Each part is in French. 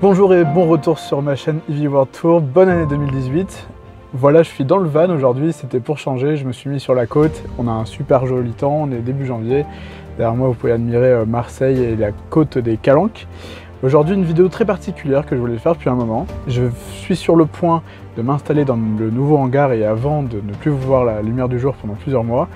Bonjour et bon retour sur ma chaîne EV World Tour, bonne année 2018. Voilà, je suis dans le van aujourd'hui, c'était pour changer, je me suis mis sur la côte, on a un super joli temps, on est début janvier. Derrière moi vous pouvez admirer Marseille et la côte des Calanques. Aujourd'hui une vidéo très particulière que je voulais faire depuis un moment. Je suis sur le point de m'installer dans le nouveau hangar et avant de ne plus voir la lumière du jour pendant plusieurs mois.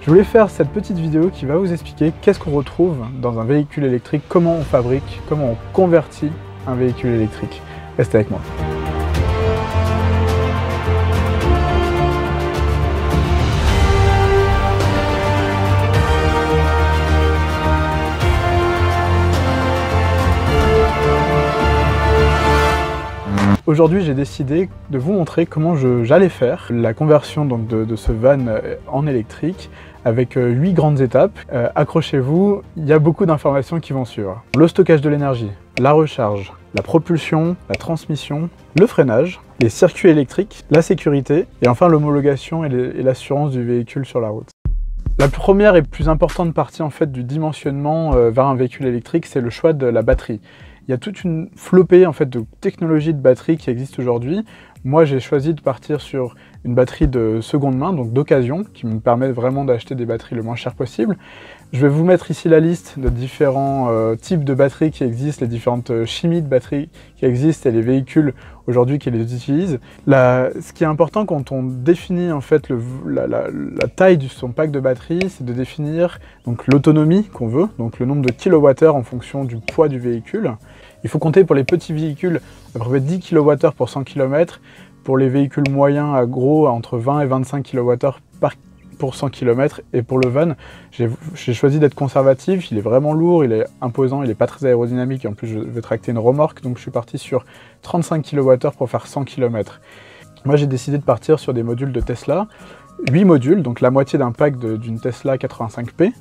Je voulais faire cette petite vidéo qui va vous expliquer qu'est-ce qu'on retrouve dans un véhicule électrique, comment on fabrique, comment on convertit un véhicule électrique. Restez avec moi. Aujourd'hui, j'ai décidé de vous montrer comment j'allais faire la conversion donc, de ce van en électrique avec 8 grandes étapes. Accrochez-vous, il y a beaucoup d'informations qui vont suivre. Le stockage de l'énergie, la recharge, la propulsion, la transmission, le freinage, les circuits électriques, la sécurité et enfin l'homologation et l'assurance du véhicule sur la route. La première et plus importante partie en fait du dimensionnement vers un véhicule électrique, c'est le choix de la batterie. Il y a toute une flopée en fait, de technologies de batterie qui existent aujourd'hui. Moi, j'ai choisi de partir sur une batterie de seconde main, donc d'occasion, qui me permet vraiment d'acheter des batteries le moins cher possible. Je vais vous mettre ici la liste de différents types de batteries qui existent, les différentes chimies de batteries qui existent et les véhicules aujourd'hui qui les utilisent. Ce qui est important quand on définit en fait la taille de son pack de batterie, c'est de définir l'autonomie qu'on veut, donc le nombre de kilowattheures en fonction du poids du véhicule. Il faut compter pour les petits véhicules à peu près 10 kWh pour 100 km, pour les véhicules moyens à gros entre 20 et 25 kWh pour 100 km, et pour le van, j'ai choisi d'être conservatif, il est vraiment lourd, il est imposant, il n'est pas très aérodynamique, et en plus je vais tracter une remorque, donc je suis parti sur 35 kWh pour faire 100 km. Moi j'ai décidé de partir sur des modules de Tesla, 8 modules, donc la moitié d'un pack d'une Tesla 85P,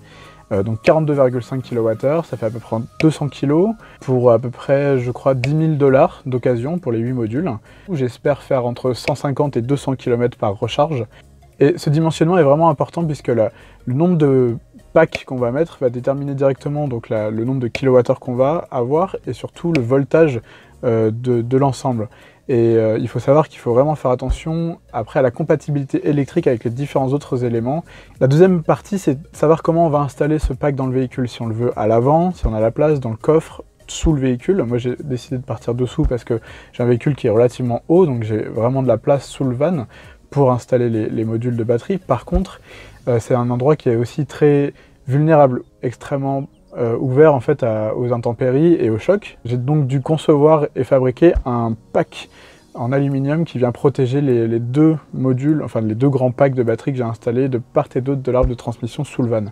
donc 42,5 kWh, ça fait à peu près 200 kg pour à peu près, je crois, 10 000 $ d'occasion pour les 8 modules. J'espère faire entre 150 et 200 km par recharge. Et ce dimensionnement est vraiment important puisque le nombre de packs qu'on va mettre va déterminer directement donc le nombre de kilowattheures qu'on va avoir et surtout le voltage de l'ensemble. Et il faut savoir qu'il faut vraiment faire attention après à la compatibilité électrique avec les différents autres éléments. La deuxième partie, c'est de savoir comment on va installer ce pack dans le véhicule, si on le veut à l'avant, si on a la place, dans le coffre, sous le véhicule. Moi j'ai décidé de partir dessous parce que j'ai un véhicule qui est relativement haut, donc j'ai vraiment de la place sous le van pour installer les modules de batterie. Par contre, c'est un endroit qui est aussi très vulnérable, extrêmement ouvert en fait aux intempéries et aux chocs. J'ai donc dû concevoir et fabriquer un pack en aluminium qui vient protéger les deux modules, enfin les deux grands packs de batterie que j'ai installés de part et d'autre de l'arbre de transmission sous le van.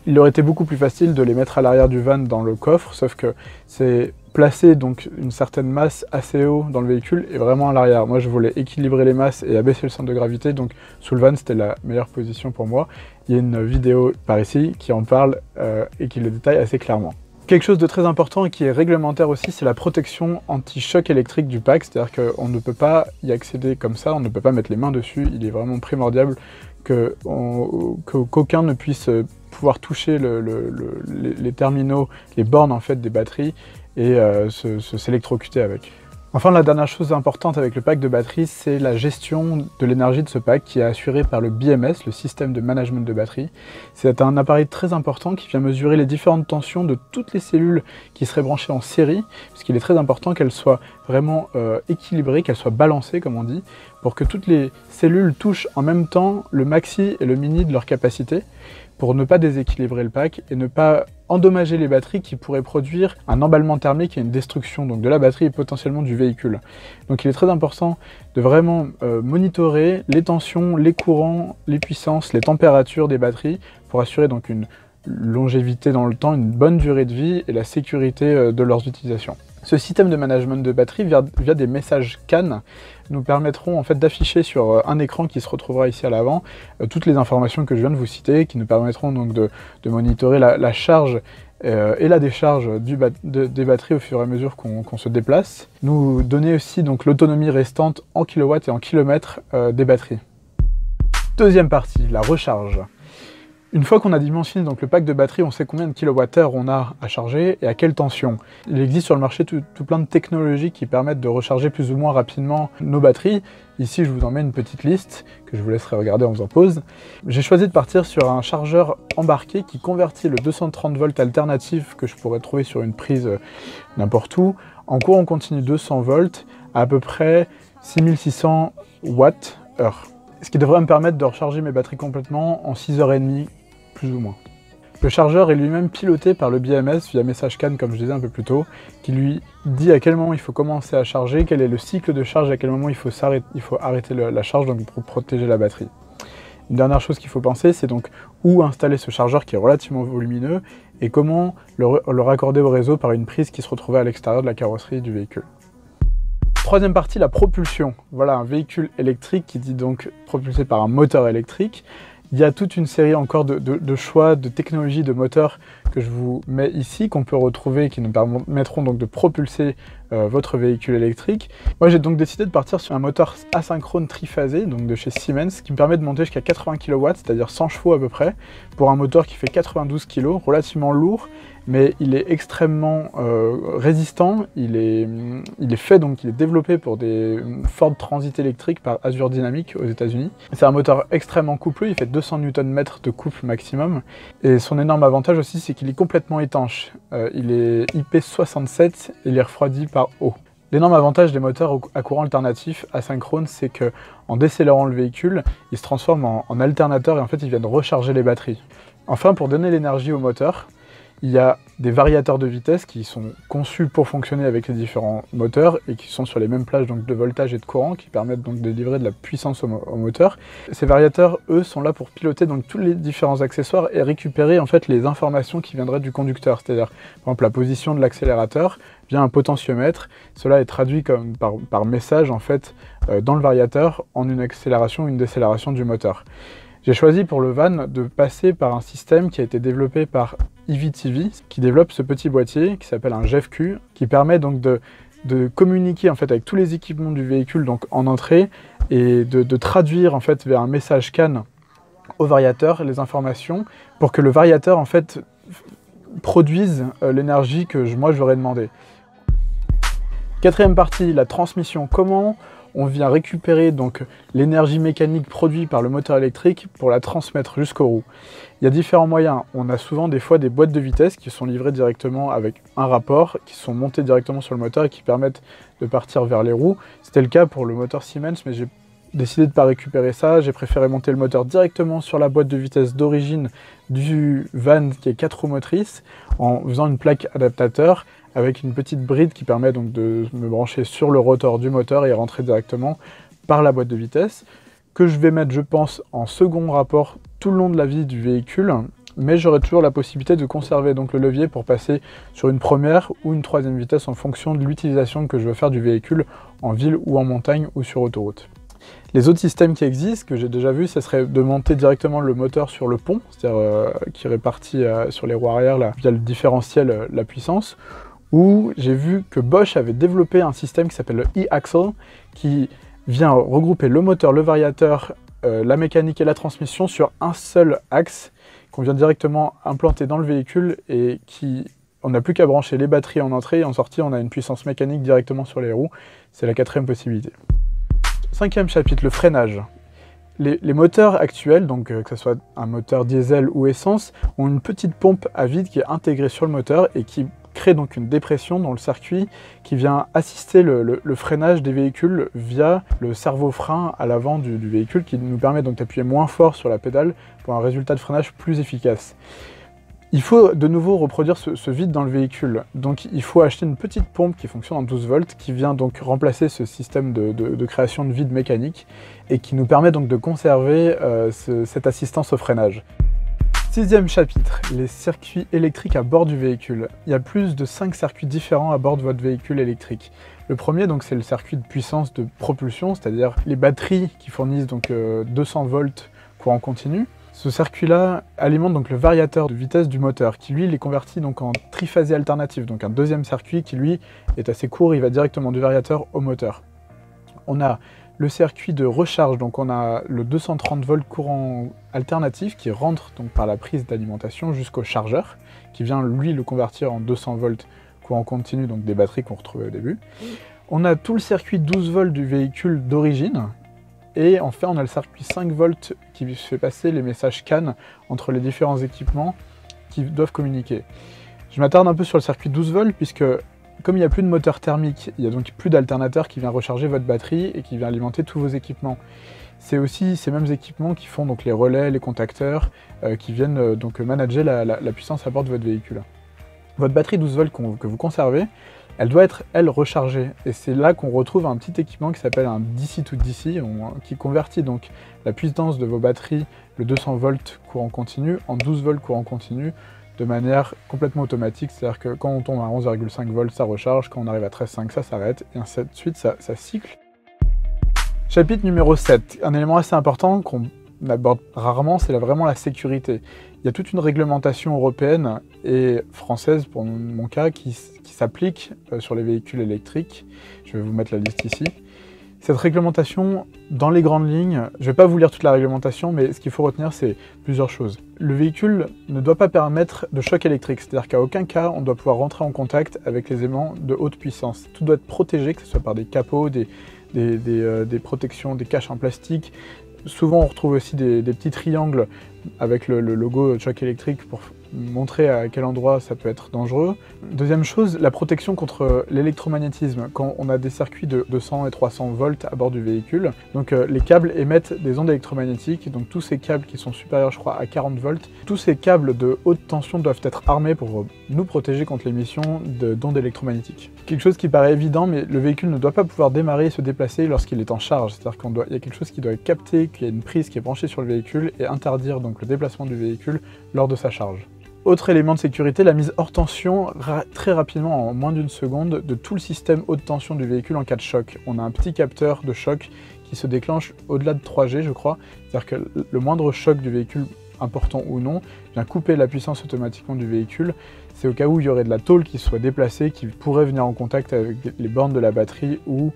Il aurait été beaucoup plus facile de les mettre à l'arrière du van dans le coffre, sauf que c'est placer donc une certaine masse assez haut dans le véhicule et vraiment à l'arrière. Moi je voulais équilibrer les masses et abaisser le centre de gravité, donc sous le van c'était la meilleure position pour moi. Il y a une vidéo par ici qui en parle et qui le détaille assez clairement. Quelque chose de très important et qui est réglementaire aussi, c'est la protection anti-choc électrique du pack, c'est-à-dire qu'on ne peut pas y accéder comme ça, on ne peut pas mettre les mains dessus, il est vraiment primordial qu'aucun ne puisse pouvoir toucher les terminaux, les bornes en fait des batteries et s'électrocuter avec. Enfin, la dernière chose importante avec le pack de batterie, c'est la gestion de l'énergie de ce pack qui est assurée par le BMS, le système de management de batterie. C'est un appareil très important qui vient mesurer les différentes tensions de toutes les cellules qui seraient branchées en série, puisqu'il est très important qu'elles soient vraiment équilibrées, qu'elles soient balancées comme on dit, pour que toutes les cellules touchent en même temps le maxi et le mini de leur capacité, pour ne pas déséquilibrer le pack et ne pas endommager les batteries qui pourraient produire un emballement thermique et une destruction donc de la batterie et potentiellement du véhicule. Donc il est très important de vraiment monitorer les tensions, les courants, les puissances, les températures des batteries pour assurer donc une longévité dans le temps, une bonne durée de vie et la sécurité de leurs utilisations. Ce système de management de batterie via des messages CAN nous permettront en fait d'afficher sur un écran qui se retrouvera ici à l'avant toutes les informations que je viens de vous citer, qui nous permettront donc de monitorer la charge et la décharge des batteries au fur et à mesure qu'on se déplace. Nous donner aussi donc l'autonomie restante en kilowatts et en kilomètres des batteries. Deuxième partie, la recharge. Une fois qu'on a dimensionné donc le pack de batterie, on sait combien de kilowattheures on a à charger et à quelle tension. Il existe sur le marché tout plein de technologies qui permettent de recharger plus ou moins rapidement nos batteries. Ici, je vous en mets une petite liste que je vous laisserai regarder en faisant pause. J'ai choisi de partir sur un chargeur embarqué qui convertit le 230 volts alternatif que je pourrais trouver sur une prise n'importe où en courant continu 200 volts à peu près 6600 watts/heure. Ce qui devrait me permettre de recharger mes batteries complètement en 6h30 plus ou moins. Le chargeur est lui-même piloté par le BMS via message CAN, comme je disais un peu plus tôt, qui lui dit à quel moment il faut commencer à charger, quel est le cycle de charge, à quel moment il faut arrêter la charge donc pour protéger la batterie. Une dernière chose qu'il faut penser, c'est donc où installer ce chargeur qui est relativement volumineux et comment le raccorder au réseau par une prise qui se retrouvait à l'extérieur de la carrosserie du véhicule. Troisième partie, la propulsion. Voilà un véhicule électrique qui dit donc propulsé par un moteur électrique. Il y a toute une série encore de choix, de technologies, de moteurs que je vous mets ici, qu'on peut retrouver, qui nous permettront donc de propulser votre véhicule électrique. Moi j'ai donc décidé de partir sur un moteur asynchrone triphasé, donc de chez Siemens, qui me permet de monter jusqu'à 80 kW, c'est-à-dire 100 chevaux à peu près, pour un moteur qui fait 92 kg, relativement lourd, mais il est extrêmement résistant, il est fait, donc il est développé pour des Ford Transit électriques par Azure Dynamics aux États-Unis. C'est un moteur extrêmement coupleux, il fait 200 Nm de couple maximum, et son énorme avantage aussi c'est qu'il est complètement étanche. Il est IP67 et il est refroidi par eau. L'énorme avantage des moteurs à courant alternatif asynchrone, c'est que en décélérant le véhicule, il se transforme en alternateur et en fait ils viennent recharger les batteries. Enfin, pour donner l'énergie au moteur, il y a des variateurs de vitesse qui sont conçus pour fonctionner avec les différents moteurs et qui sont sur les mêmes plages donc de voltage et de courant qui permettent donc de livrer de la puissance au moteur. Ces variateurs, eux, sont là pour piloter donc tous les différents accessoires et récupérer en fait les informations qui viendraient du conducteur, c'est-à-dire par exemple la position de l'accélérateur via un potentiomètre. Cela est traduit comme par message en fait dans le variateur en une accélération ou une décélération du moteur. J'ai choisi pour le van de passer par un système qui a été développé par EVTV, qui développe ce petit boîtier qui s'appelle un GEFQ, qui permet donc de communiquer en fait avec tous les équipements du véhicule donc en entrée et de traduire en fait vers un message CAN au variateur les informations pour que le variateur en fait produise l'énergie que moi je j'aurais demandé. Quatrième partie, la transmission. Comment on vient récupérer donc l'énergie mécanique produite par le moteur électrique pour la transmettre jusqu'aux roues. Il y a différents moyens. On a souvent des fois des boîtes de vitesse qui sont livrées directement avec un rapport, qui sont montées directement sur le moteur et qui permettent de partir vers les roues. C'était le cas pour le moteur Siemens, mais j'ai décidé de ne pas récupérer ça. J'ai préféré monter le moteur directement sur la boîte de vitesse d'origine du van qui est 4 roues motrices en faisant une plaque adaptateur avec une petite bride qui permet donc de me brancher sur le rotor du moteur et rentrer directement par la boîte de vitesse, que je vais mettre, je pense, en second rapport tout le long de la vie du véhicule, mais j'aurai toujours la possibilité de conserver donc le levier pour passer sur une première ou une troisième vitesse en fonction de l'utilisation que je veux faire du véhicule en ville ou en montagne ou sur autoroute. Les autres systèmes qui existent, que j'ai déjà vu, ce serait de monter directement le moteur sur le pont, c'est-à-dire qui répartit sur les roues arrière là, via le différentiel la puissance, où j'ai vu que Bosch avait développé un système qui s'appelle le e-axle, qui vient regrouper le moteur, le variateur, la mécanique et la transmission sur un seul axe, qu'on vient directement implanter dans le véhicule et on n'a plus qu'à brancher les batteries en entrée et en sortie, on a une puissance mécanique directement sur les roues. C'est la quatrième possibilité. Cinquième chapitre, le freinage. Les moteurs actuels, donc que ce soit un moteur diesel ou essence, ont une petite pompe à vide qui est intégrée sur le moteur et qui crée donc une dépression dans le circuit qui vient assister le freinage des véhicules via le cerveau-frein à l'avant du véhicule qui nous permet donc d'appuyer moins fort sur la pédale pour un résultat de freinage plus efficace. Il faut de nouveau reproduire ce vide dans le véhicule, donc il faut acheter une petite pompe qui fonctionne en 12 volts qui vient donc remplacer ce système de création de vide mécanique et qui nous permet donc de conserver cette assistance au freinage. Sixième chapitre, les circuits électriques à bord du véhicule. Il y a plus de 5 circuits différents à bord de votre véhicule électrique. Le premier, donc, c'est le circuit de puissance de propulsion, c'est-à-dire les batteries qui fournissent donc 200 volts courant continu. Ce circuit-là alimente donc le variateur de vitesse du moteur, qui lui, les convertit donc en triphasé alternatif, donc un deuxième circuit qui lui est assez court, il va directement du variateur au moteur. On a le circuit de recharge, donc on a le 230 volts courant alternatif qui rentre donc par la prise d'alimentation jusqu'au chargeur, qui vient lui le convertir en 200 volts courant continu, donc des batteries qu'on retrouvait au début. On a tout le circuit 12 volts du véhicule d'origine, et enfin on a le circuit 5 volts qui fait passer les messages CAN entre les différents équipements qui doivent communiquer. Je m'attarde un peu sur le circuit 12 volts puisque comme il n'y a plus de moteur thermique, il n'y a donc plus d'alternateur qui vient recharger votre batterie et qui vient alimenter tous vos équipements. C'est aussi ces mêmes équipements qui font donc les relais, les contacteurs, qui viennent donc manager la puissance à bord de votre véhicule. Votre batterie 12 volts que vous conservez, elle doit être, elle, rechargée. Et c'est là qu'on retrouve un petit équipement qui s'appelle un DC to DC, qui convertit donc la puissance de vos batteries, le 200 volts courant continu, en 12 volts courant continu, de manière complètement automatique. C'est-à-dire que quand on tombe à 11,5 volts, ça recharge, quand on arrive à 13,5, ça s'arrête, et ainsi de suite, ça cycle. Chapitre numéro 7, un élément assez important qu'on aborde rarement, c'est vraiment la sécurité. Il y a toute une réglementation européenne et française, pour mon cas, qui s'applique sur les véhicules électriques. Je vais vous mettre la liste ici. Cette réglementation, dans les grandes lignes, je ne vais pas vous lire toute la réglementation, mais ce qu'il faut retenir, c'est plusieurs choses. Le véhicule ne doit pas permettre de choc électrique, c'est-à-dire qu'à aucun cas, on doit pouvoir rentrer en contact avec les aimants de haute puissance. Tout doit être protégé, que ce soit par des capots, des protections, des caches en plastique. Souvent, on retrouve aussi des petits triangles avec le logo choc électrique pour montrer à quel endroit ça peut être dangereux. Deuxième chose, la protection contre l'électromagnétisme. Quand on a des circuits de 200 et 300 volts à bord du véhicule, donc les câbles émettent des ondes électromagnétiques, donc tous ces câbles qui sont supérieurs, je crois, à 40 volts, tous ces câbles de haute tension doivent être armés pour nous protéger contre l'émission d'ondes électromagnétiques. Quelque chose qui paraît évident, mais le véhicule ne doit pas pouvoir démarrer et se déplacer lorsqu'il est en charge. C'est-à-dire qu'il y a quelque chose qui doit capter qu'il y a une prise qui est branchée sur le véhicule et interdire donc le déplacement du véhicule lors de sa charge. Autre élément de sécurité, la mise hors tension très rapidement, en moins d'une seconde, de tout le système haute tension du véhicule en cas de choc. On a un petit capteur de choc qui se déclenche au-delà de 3G, je crois. C'est-à-dire que le moindre choc du véhicule, important ou non, vient couper la puissance automatiquement du véhicule. C'est au cas où il y aurait de la tôle qui soit déplacée, qui pourrait venir en contact avec les bornes de la batterie ou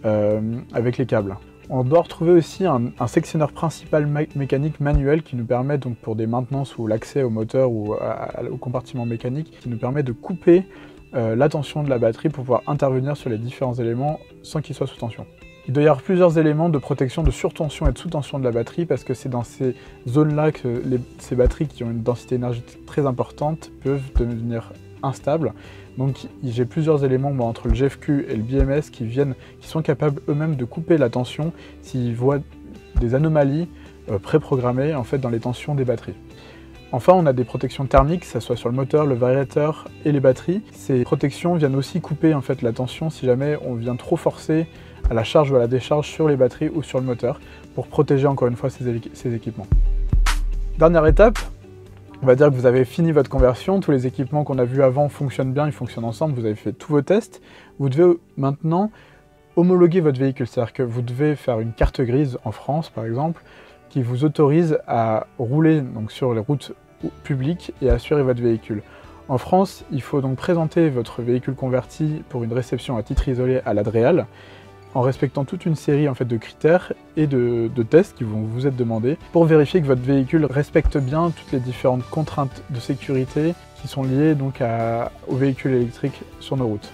avec les câbles. On doit retrouver aussi un sectionneur principal mécanique manuel qui nous permet, donc pour des maintenances ou l'accès au moteur ou au compartiment mécanique, qui nous permet de couper la tension de la batterie pour pouvoir intervenir sur les différents éléments sans qu'ils soient sous tension. Il doit y avoir plusieurs éléments de protection de surtension et de sous-tension de la batterie parce que c'est dans ces zones-là que ces batteries qui ont une densité énergétique très importante peuvent devenir instables. Donc j'ai plusieurs éléments entre le GFQ et le BMS qui sont capables eux-mêmes de couper la tension s'ils voient des anomalies préprogrammées en fait dans les tensions des batteries. Enfin, on a des protections thermiques, que ce soit sur le moteur, le variateur et les batteries. Ces protections viennent aussi couper en fait la tension si jamais on vient trop forcer à la charge ou à la décharge sur les batteries ou sur le moteur pour protéger encore une fois ces équipements. Dernière étape. On va dire que vous avez fini votre conversion, tous les équipements qu'on a vus avant fonctionnent bien, ils fonctionnent ensemble, vous avez fait tous vos tests. Vous devez maintenant homologuer votre véhicule, c'est-à-dire que vous devez faire une carte grise en France par exemple, qui vous autorise à rouler donc, sur les routes publiques et à assurer votre véhicule. En France, il faut donc présenter votre véhicule converti pour une réception à titre isolé à l'ADREAL, en respectant toute une série en fait, de critères et de tests qui vont vous être demandés pour vérifier que votre véhicule respecte bien toutes les différentes contraintes de sécurité qui sont liées donc, aux véhicules électriques sur nos routes.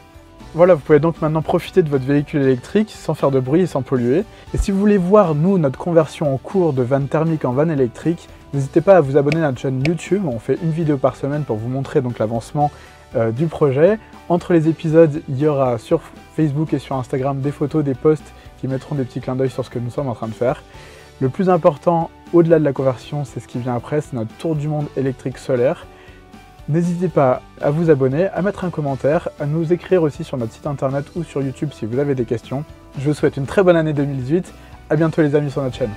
Voilà, vous pouvez donc maintenant profiter de votre véhicule électrique sans faire de bruit et sans polluer. Et si vous voulez voir, nous, notre conversion en cours de van thermique en van électrique, n'hésitez pas à vous abonner à notre chaîne YouTube. On fait une vidéo par semaine pour vous montrer donc l'avancement du projet. Entre les épisodes, il y aura sur Facebook et sur Instagram des photos, des posts qui mettront des petits clins d'œil sur ce que nous sommes en train de faire. Le plus important, au-delà de la conversion, c'est ce qui vient après, c'est notre tour du monde électrique solaire. N'hésitez pas à vous abonner, à mettre un commentaire, à nous écrire aussi sur notre site internet ou sur YouTube si vous avez des questions. Je vous souhaite une très bonne année 2018. À bientôt les amis sur notre chaîne.